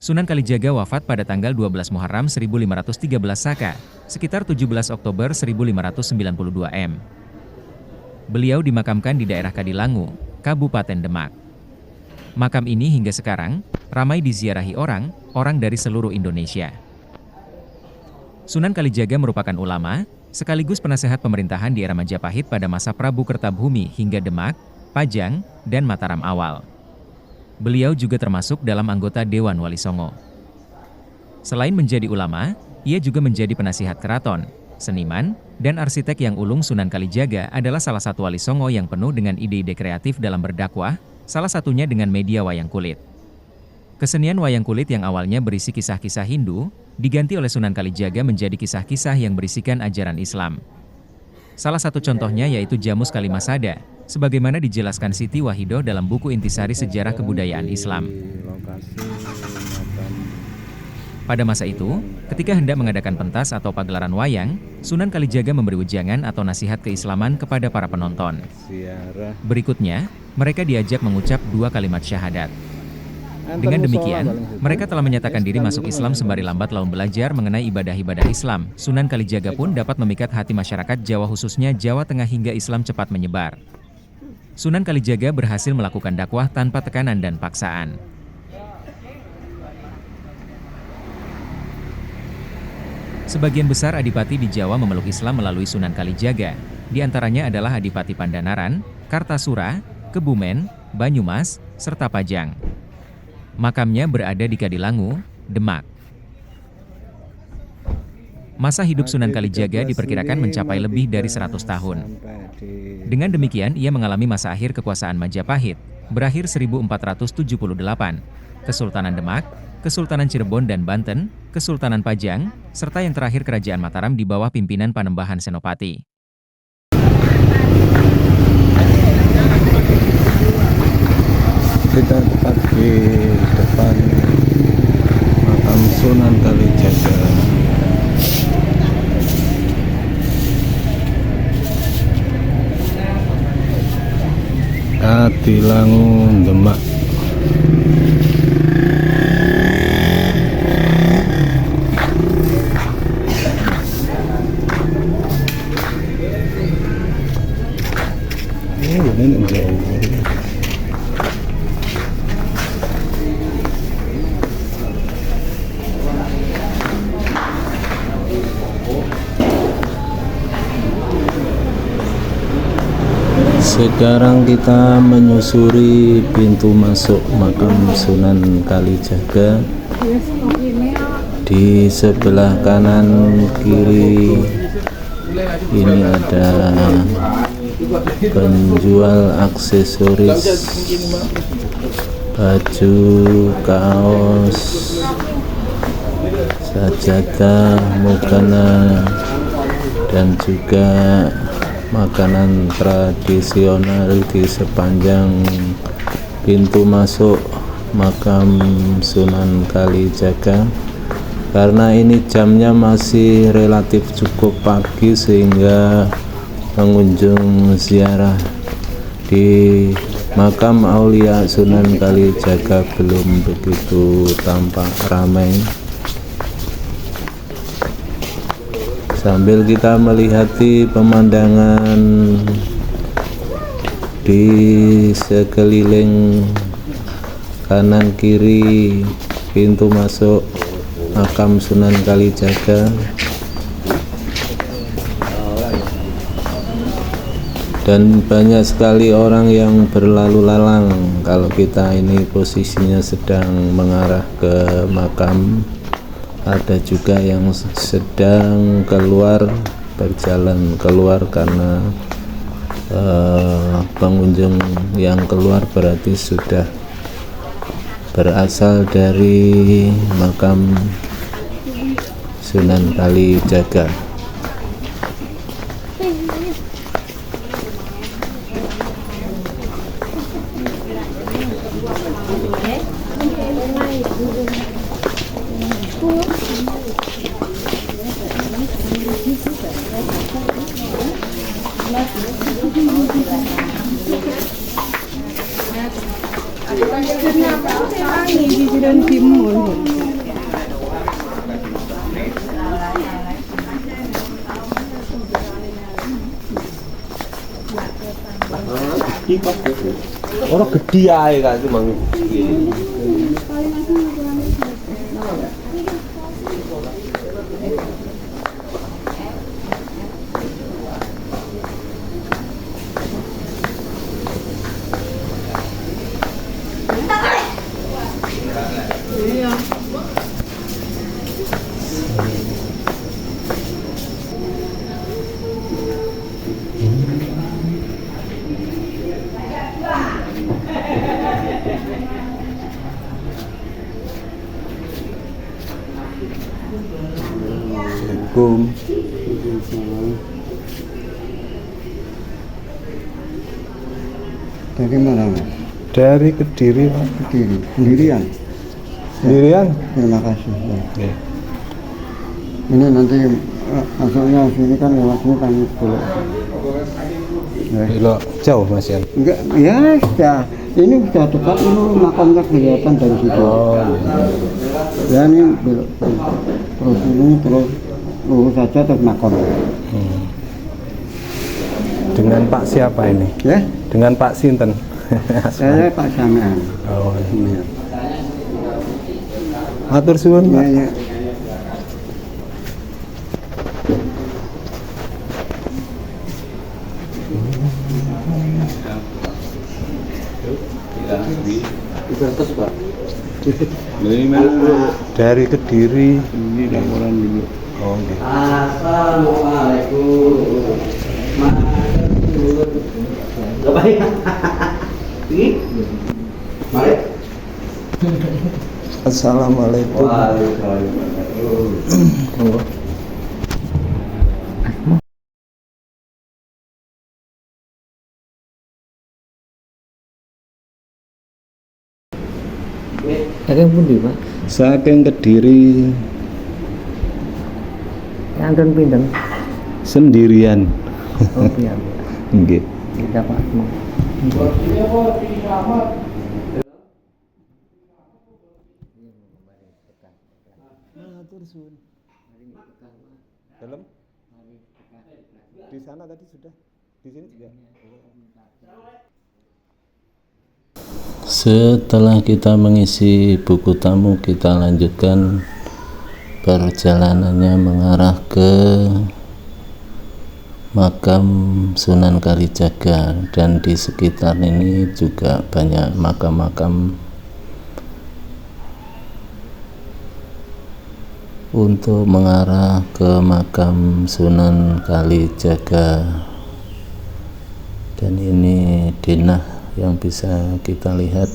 Sunan Kalijaga wafat pada tanggal 12 Muharram 1513 Saka, sekitar 17 Oktober 1592 M. Beliau dimakamkan di daerah Kadilangu, Kabupaten Demak. Makam ini hingga sekarang ramai diziarahi orang dari seluruh Indonesia. Sunan Kalijaga merupakan ulama, sekaligus penasehat pemerintahan di era Majapahit pada masa Prabu Kertabumi hingga Demak, Pajang, dan Mataram awal. Beliau juga termasuk dalam anggota Dewan Wali Songo. Selain menjadi ulama, ia juga menjadi penasihat keraton, seniman, dan arsitek yang ulung. Sunan Kalijaga adalah salah satu wali Songo yang penuh dengan ide-ide kreatif dalam berdakwah, salah satunya dengan media wayang kulit. Kesenian wayang kulit yang awalnya berisi kisah-kisah Hindu, diganti oleh Sunan Kalijaga menjadi kisah-kisah yang berisikan ajaran Islam. Salah satu contohnya yaitu Jamus Kalimasada, sebagaimana dijelaskan Siti Wahidoh dalam buku Intisari Sejarah Kebudayaan Islam. Pada masa itu, ketika hendak mengadakan pentas atau pagelaran wayang, Sunan Kalijaga memberi wejangan atau nasihat keislaman kepada para penonton. Berikutnya, mereka diajak mengucap 2 kalimat syahadat. Dengan demikian, mereka telah menyatakan diri masuk Islam sembari lambat laun belajar mengenai ibadah-ibadah Islam. Sunan Kalijaga pun dapat memikat hati masyarakat Jawa khususnya Jawa Tengah hingga Islam cepat menyebar. Sunan Kalijaga berhasil melakukan dakwah tanpa tekanan dan paksaan. Sebagian besar adipati di Jawa memeluk Islam melalui Sunan Kalijaga. Di antaranya adalah Adipati Pandanaran, Kartasura, Kebumen, Banyumas, serta Pajang. Makamnya berada di Kadilangu, Demak. Masa hidup Sunan Kalijaga diperkirakan mencapai lebih dari 100 tahun. Dengan demikian, ia mengalami masa akhir kekuasaan Majapahit, berakhir 1478, Kesultanan Demak, Kesultanan Cirebon dan Banten, Kesultanan Pajang, serta yang terakhir Kerajaan Mataram di bawah pimpinan Panembahan Senopati. Kita tepat di depan makam Sunan Kalijaga. Kadilangu, Demak. Ini jauh. Sekarang kita menyusuri pintu masuk makam Sunan Kalijaga. Di sebelah kanan kiri ini ada penjual aksesoris, baju, kaos, sajadah, mukena, dan juga makanan tradisional di sepanjang pintu masuk makam Sunan Kalijaga. Karena ini jamnya masih relatif cukup pagi sehingga pengunjung ziarah di makam Aulia Sunan Kalijaga belum begitu tampak ramai. Sambil kita melihati pemandangan di sekeliling kanan kiri pintu masuk makam Sunan Kalijaga, dan banyak sekali orang yang berlalu lalang. Kalau kita ini posisinya sedang mengarah ke makam, ada juga yang sedang berjalan keluar karena pengunjung yang keluar berarti sudah berasal dari makam Sunan Kalijaga. Kenapa? Angin di jalan timur. Orang gede ae kan cuma Assalamualaikum. Dari mana Mas? Dari Kediri, Pak. Kediri. Sendirian? Sendirian? Terima kasih. Ya. Oke. Ini nanti masuknya sini kan lewat sini kan belok. Ya. Belok jauh Mas ya. Enggak, ya sudah. Ini sudah dekat, ini makamnya kelihatan dari situ. Oh, Ya ini belok. Terus ini terus lurus saja terus makam. Dengan Pak siapa ini? Ya, Dengan Pak Sinten. saya Pak Samian. Oh, Iya. Matur suwun, Ya, Pak. ya. Dari Kediri. Ini laporan dulu. Oh, gitu. Assalamualaikum. Assalamualaikum. Saking pundi, Pak? Saking Kediri Kanten pinten? sendirian. Oh iya. Nggih. Kita Pak. Dalam? Di sana tadi sudah. Di sini juga. Setelah kita mengisi buku tamu, kita lanjutkan perjalanannya mengarah ke makam Sunan Kalijaga, dan di sekitar ini juga banyak makam-makam untuk mengarah ke makam Sunan Kalijaga. Dan ini denah yang bisa kita lihat.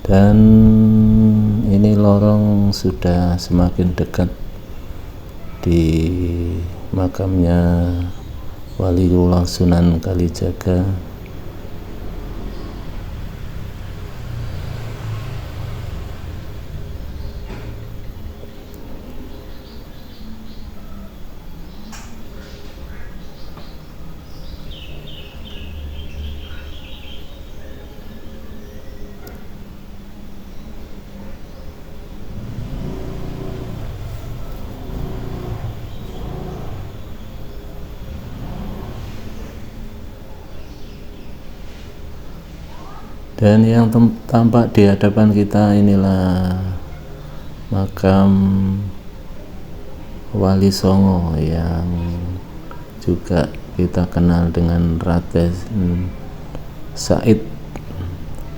Dan ini lorong sudah semakin dekat di makamnya Waliullah Sunan Kalijaga. Dan yang tampak di hadapan kita inilah makam Wali Songo yang juga kita kenal dengan Raden Said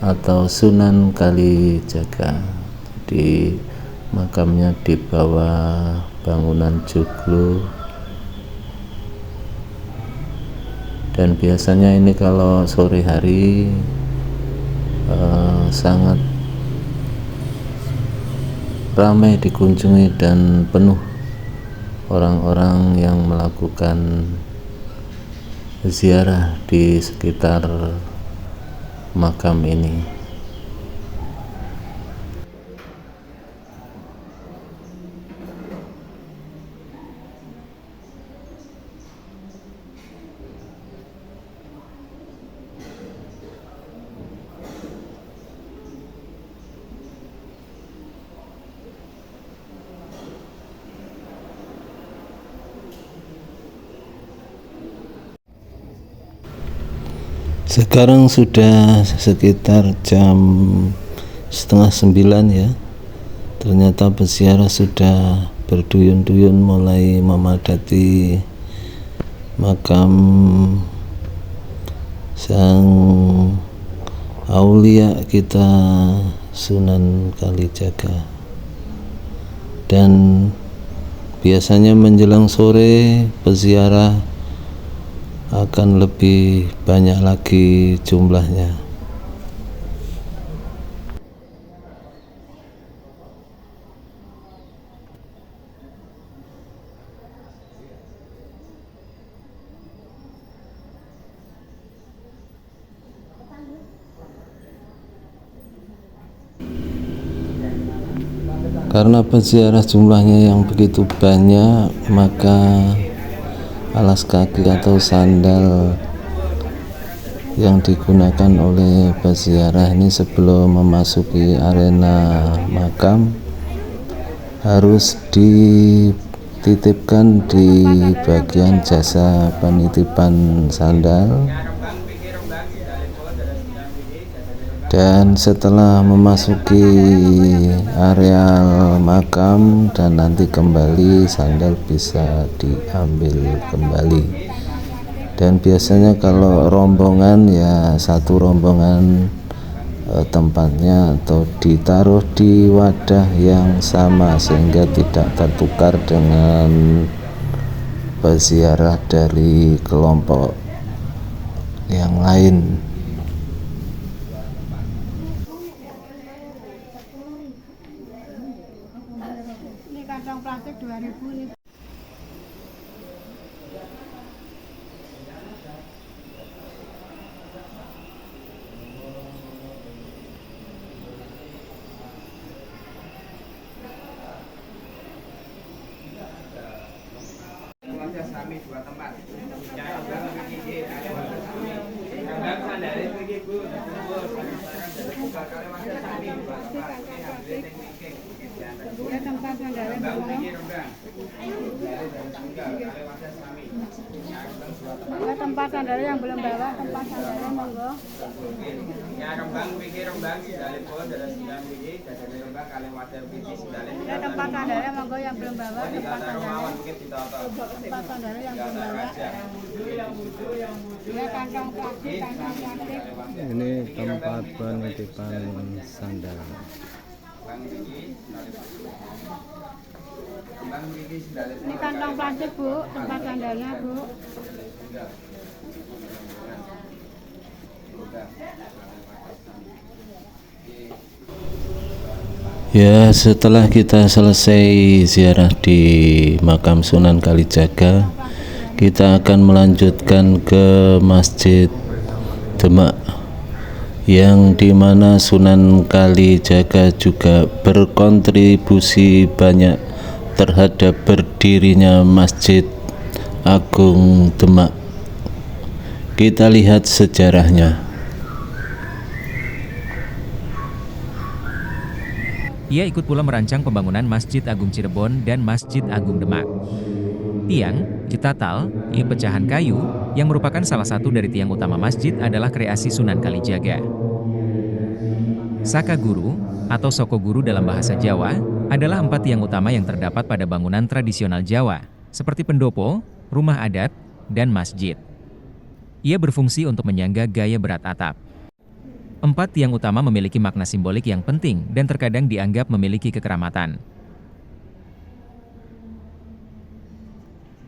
atau Sunan Kalijaga. Di makamnya di bawah bangunan joglo. Dan biasanya ini kalau sore hari sangat ramai dikunjungi dan penuh orang-orang yang melakukan ziarah di sekitar makam ini. Sekarang sudah sekitar jam setengah 9 ya. Ternyata peziarah sudah berduyun-duyun mulai memadati makam sang aulia kita Sunan Kalijaga. Dan biasanya menjelang sore peziarah akan lebih banyak lagi jumlahnya. Karena peziarah jumlahnya yang begitu banyak, maka alas kaki atau sandal yang digunakan oleh peziarah ini sebelum memasuki arena makam harus dititipkan di bagian jasa penitipan sandal. Dan setelah memasuki areal makam dan nanti kembali, sandal bisa diambil kembali. Dan biasanya kalau rombongan ya satu rombongan tempatnya atau ditaruh di wadah yang sama sehingga tidak tertukar dengan peziarah dari kelompok yang lain. Ini kantong plastik 2000 nih. Ya tempat sandalnya monggo. Ya tempat sandalnya yang belum bawa, tempat sandalnya monggo. Ya tempat sandalnya monggo yang belum bawa, tempat sandalnya. Tempat sandalnya yang belum bawa. Ya kantong plastik, kantong plastik. Ini tempat penitipan sandal. Ini kantong plastik Bu, tempat sandalnya Bu. Ya, setelah kita selesai ziarah di makam Sunan Kalijaga, kita akan melanjutkan ke Masjid Demak, yang dimana Sunan Kalijaga juga berkontribusi banyak terhadap berdirinya Masjid Agung Demak. Kita lihat sejarahnya. Ia ikut pula merancang pembangunan Masjid Agung Cirebon dan Masjid Agung Demak. Tiang, jetatal, pecahan kayu, yang merupakan salah satu dari tiang utama masjid adalah kreasi Sunan Kalijaga. Saka guru, atau soko guru dalam bahasa Jawa, adalah 4 tiang utama yang terdapat pada bangunan tradisional Jawa, seperti pendopo, rumah adat, dan masjid. Ia berfungsi untuk menyangga gaya berat atap. 4 tiang utama memiliki makna simbolik yang penting dan terkadang dianggap memiliki kekeramatan.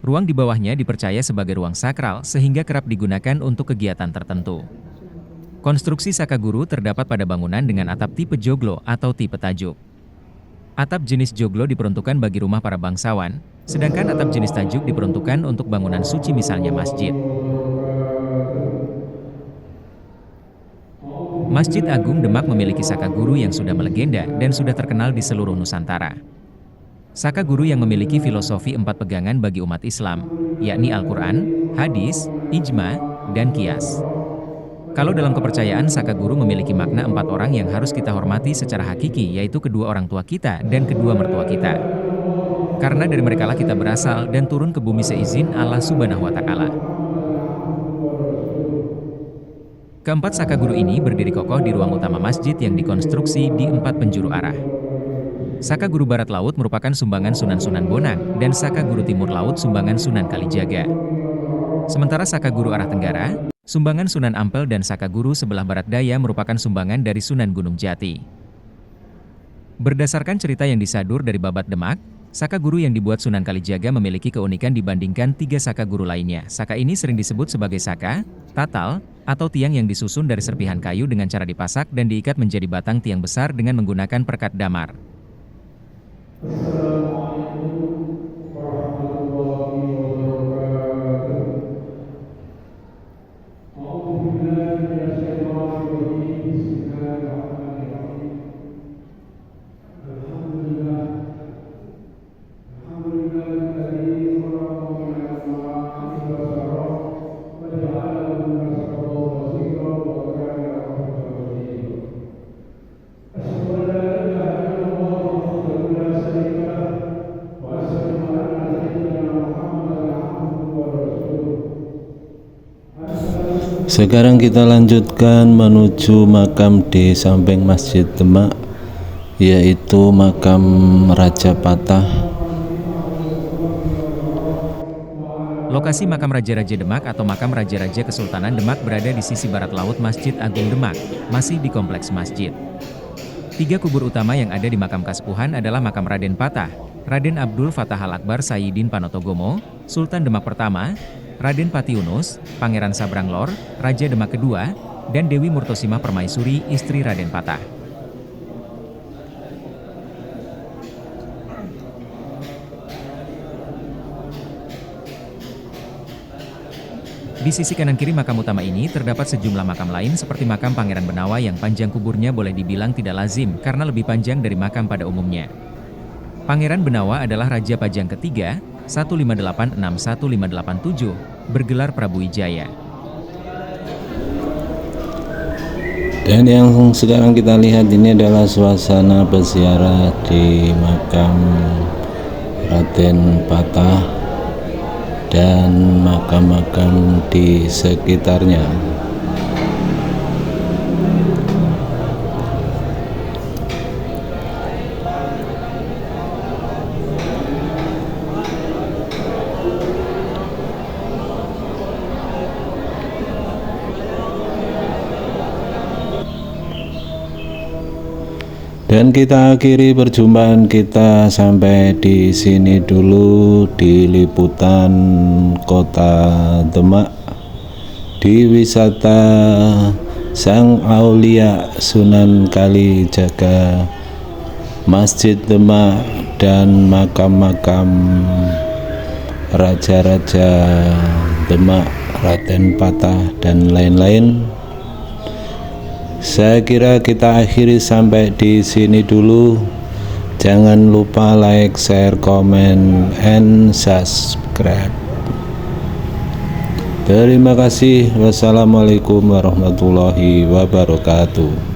Ruang di bawahnya dipercaya sebagai ruang sakral sehingga kerap digunakan untuk kegiatan tertentu. Konstruksi saka guru terdapat pada bangunan dengan atap tipe joglo atau tipe tajuk. Atap jenis joglo diperuntukkan bagi rumah para bangsawan, sedangkan atap jenis tajuk diperuntukkan untuk bangunan suci misalnya masjid. Masjid Agung Demak memiliki saka guru yang sudah melegenda dan sudah terkenal di seluruh Nusantara. Saka guru yang memiliki filosofi 4 pegangan bagi umat Islam, yakni Al-Quran, Hadis, Ijma, dan Qiyas. Kalau dalam kepercayaan, saka guru memiliki makna 4 orang yang harus kita hormati secara hakiki, yaitu kedua orang tua kita dan kedua mertua kita. Karena dari merekalah kita berasal dan turun ke bumi seizin Allah Subhanahu wa Ta'ala. Keempat saka guru ini berdiri kokoh di ruang utama masjid yang dikonstruksi di 4 penjuru arah. Saka guru barat laut merupakan sumbangan Sunan Bonang, dan saka guru timur laut sumbangan Sunan Kalijaga. Sementara saka guru arah tenggara, sumbangan Sunan Ampel, dan saka guru sebelah barat daya merupakan sumbangan dari Sunan Gunung Jati. Berdasarkan cerita yang disadur dari Babat Demak, saka guru yang dibuat Sunan Kalijaga memiliki keunikan dibandingkan 3 saka guru lainnya. Saka ini sering disebut sebagai saka, tatal, atau tiang yang disusun dari serpihan kayu dengan cara dipasak dan diikat menjadi batang tiang besar dengan menggunakan perekat damar. Sekarang kita lanjutkan menuju makam di samping Masjid Demak, yaitu makam Raja Patah. Lokasi makam Raja-Raja Demak atau makam Raja-Raja Kesultanan Demak berada di sisi barat laut Masjid Agung Demak, masih di kompleks masjid. 3 kubur utama yang ada di makam Kasepuhan adalah makam Raden Patah, Raden Abdul Fatah Al-Akbar Sayyidin Panotogomo, Sultan Demak pertama, Raden Patiunus, Pangeran Sabranglor, Raja Demak kedua, dan Dewi Murtosimah Permaisuri, istri Raden Patah. Di sisi kanan kiri makam utama ini terdapat sejumlah makam lain seperti makam Pangeran Benawa yang panjang kuburnya boleh dibilang tidak lazim karena lebih panjang dari makam pada umumnya. Pangeran Benawa adalah Raja Pajang ketiga, 1586-1587, bergelar Prabu Wijaya. Dan yang sekarang kita lihat ini adalah suasana berziarah di makam Raden Patah dan makam-makam di sekitarnya. Dan kita akhiri perjumpaan kita sampai di sini dulu di liputan Kota Demak di wisata Sang Aulia Sunan Kalijaga, Masjid Demak, dan makam-makam Raja-Raja Demak, Raden Patah, dan lain-lain. Saya kira kita akhiri sampai di sini dulu. Jangan lupa like, share, comment, and subscribe. Terima kasih. Wassalamualaikum warahmatullahi wabarakatuh.